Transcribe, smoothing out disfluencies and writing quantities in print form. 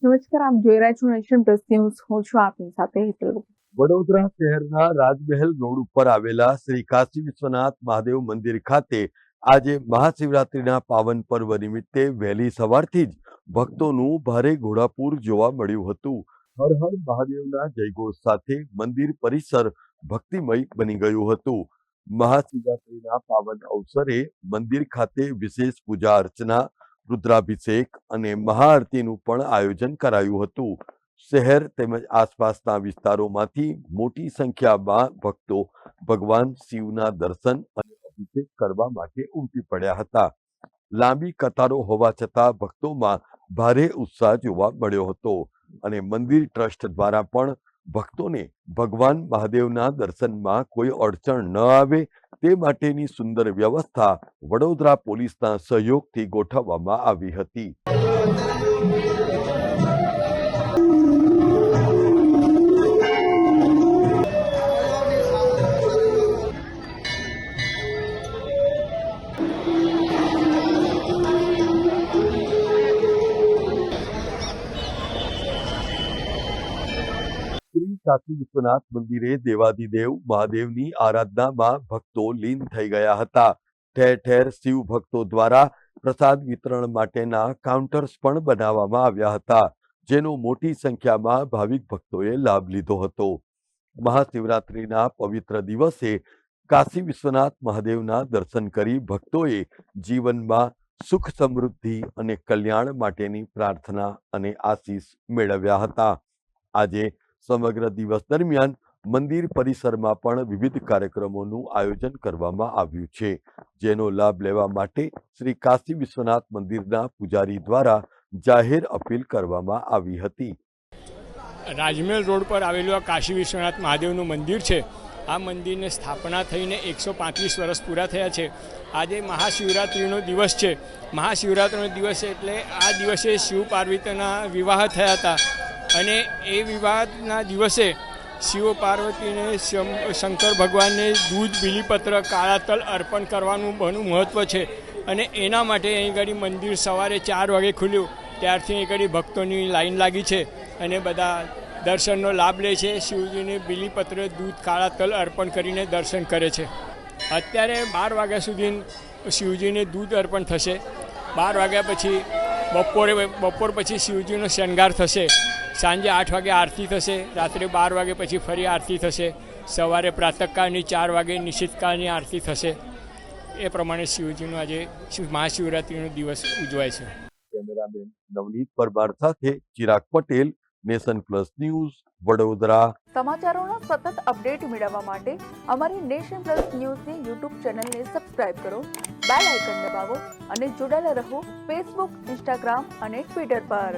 નમસ્કાર, આપ જોઈ રહ્યા છો નેશન પ્લસ ન્યૂઝ. હું છું આપની સાથે હેતલ. વડોદરા શહેરના રાજમહેલ રોડ ઉપર આવેલા શ્રી કાશી વિશ્વનાથ મહાદેવ મંદિર ખાતે આજે મહાશિવરાત્રિના પાવન પર્વ નિમિત્તે વહેલી સવારથી જ ભક્તોનું ભારે ઘોડાપૂર જોવા મળ્યું હતું. હર હર મહાદેવના જયઘોષ સાથે મંદિર પરિસર ભક્તિમય બની ગયું હતું. મહાશિવરાત્રિના પાવન અવસરે મંદિર ખાતે વિશેષ પૂજા અર્ચના, રુદ્રાભિષેક અને મહાઆરતીનું પણ આયોજન કરાયું હતું. શહેર તેમજ આસપાસના વિસ્તારોમાંથી મોટી સંખ્યામાં ભક્તો ભગવાન શિવના દર્શન અને અભિષેક કરવા માટે ઉમટી પડ્યા હતા. લાંબી કતારો હોવા છતાં ભક્તોમાં ભારે ઉત્સાહ જોવા મળ્યો હતો અને મંદિર ટ્રસ્ટ દ્વારા પણ ભક્તોને ભગવાન મહાદેવના દર્શનમાં કોઈ અડચણ ન આવે તે માટેની સુંદર વ્યવસ્થા વડોદરા પોલીસના સહયોગથી ગોઠવવામાં આવી હતી. શ્રી કાશી વિશ્વનાથ મંદિરે દેવાધિદેવ મહાદેવની આરાધનામાં ભક્તો લીન થઈ ગયા હતા. ઠેર ઠેર શિવ ભક્તો દ્વારા પ્રસાદ વિતરણ માટેના કાઉન્ટર્સ પણ બનાવવામાં આવ્યા હતા, જેનો મોટી સંખ્યામાં ભાવિક ભક્તોએ લાભ લીધો હતો. મહાશિવરાત્રિના પવિત્ર દિવસે કાશી વિશ્વનાથ મહાદેવના દર્શન કરી ભક્તોએ જીવનમાં સુખ, સમૃદ્ધિ અને કલ્યાણ માટેની પ્રાર્થના અને આશીષ મેળવ્યા હતા. આજે સમગ્ર દિવસ દરમિયાન મંદિર પરિસરમાં પણ વિવિધ કાર્યક્રમોનું આયોજન કરવામાં આવ્યું છે, જેનો લાભ લેવા માટે શ્રી કાશી વિશ્વનાથ મંદિરના પૂજારી દ્વારા જાહેર અપીલ કરવામાં આવી હતી. રાજમહેલ રોડ પર આવેલું આ કાશી વિશ્વનાથ મહાદેવનું મંદિર છે. આ મંદિરની સ્થાપના થઈને 135 વર્ષ પૂરા થયા છે. આજે મહાશિવરાત્રિનો દિવસ છે. મહાશિવરાત્રિનો દિવસ એટલે આ દિવસે શિવ પાર્વતીના વિવાહ થયા હતા અને એ વિવાહના દિવસે શિવ પાર્વતીને શંકર ભગવાનને દૂધ, બીલીપત્ર, કાળા તલ અર્પણ કરવાનું ઘણું મહત્ત્વ છે અને એના માટે અહીં આગળ મંદિર સવારે 4 વાગે ખુલ્યું. ત્યારથી અહીં આગળ ભક્તોની લાઈન લાગી છે અને બધા દર્શનનો લાભ લે છે. શિવજીને બીલીપત્ર, દૂધ, કાળા તલ અર્પણ કરીને દર્શન કરે છે. અત્યારે 12 વાગ્યા સુધી શિવજીને દૂધ અર્પણ થશે. 12 વાગ્યા પછી બપોર પછી શિવજીનો શણગાર થશે. સાંજે 8 વાગે આરતી થશે. રાત્રે 12 વાગે પછી ફરી આરતી થશે. સવારે પ્રાતઃકાળની 4 વાગે નિશિતકાળની આરતી થશે. એ પ્રમાણે શિવજીનો આજે મહાશિવરાત્રિનો દિવસ ઉજવાય છે. કેમેરામેન નવનીત પરમાર સાથે Chirag Patel, nation plus news, Vadodara. સમાચારોના સતત અપડેટ મેળવવા માટે અમારી નેશન પ્લસ ન્યૂઝની યુટ્યુબ ચેનલને સબસ્ક્રાઇબ કરો, બેલ આઇકન દબાવો અને જોડાયેલા રહો ફેસબુક, ઇન્સ્ટાગ્રામ અને ટ્વિટર પર.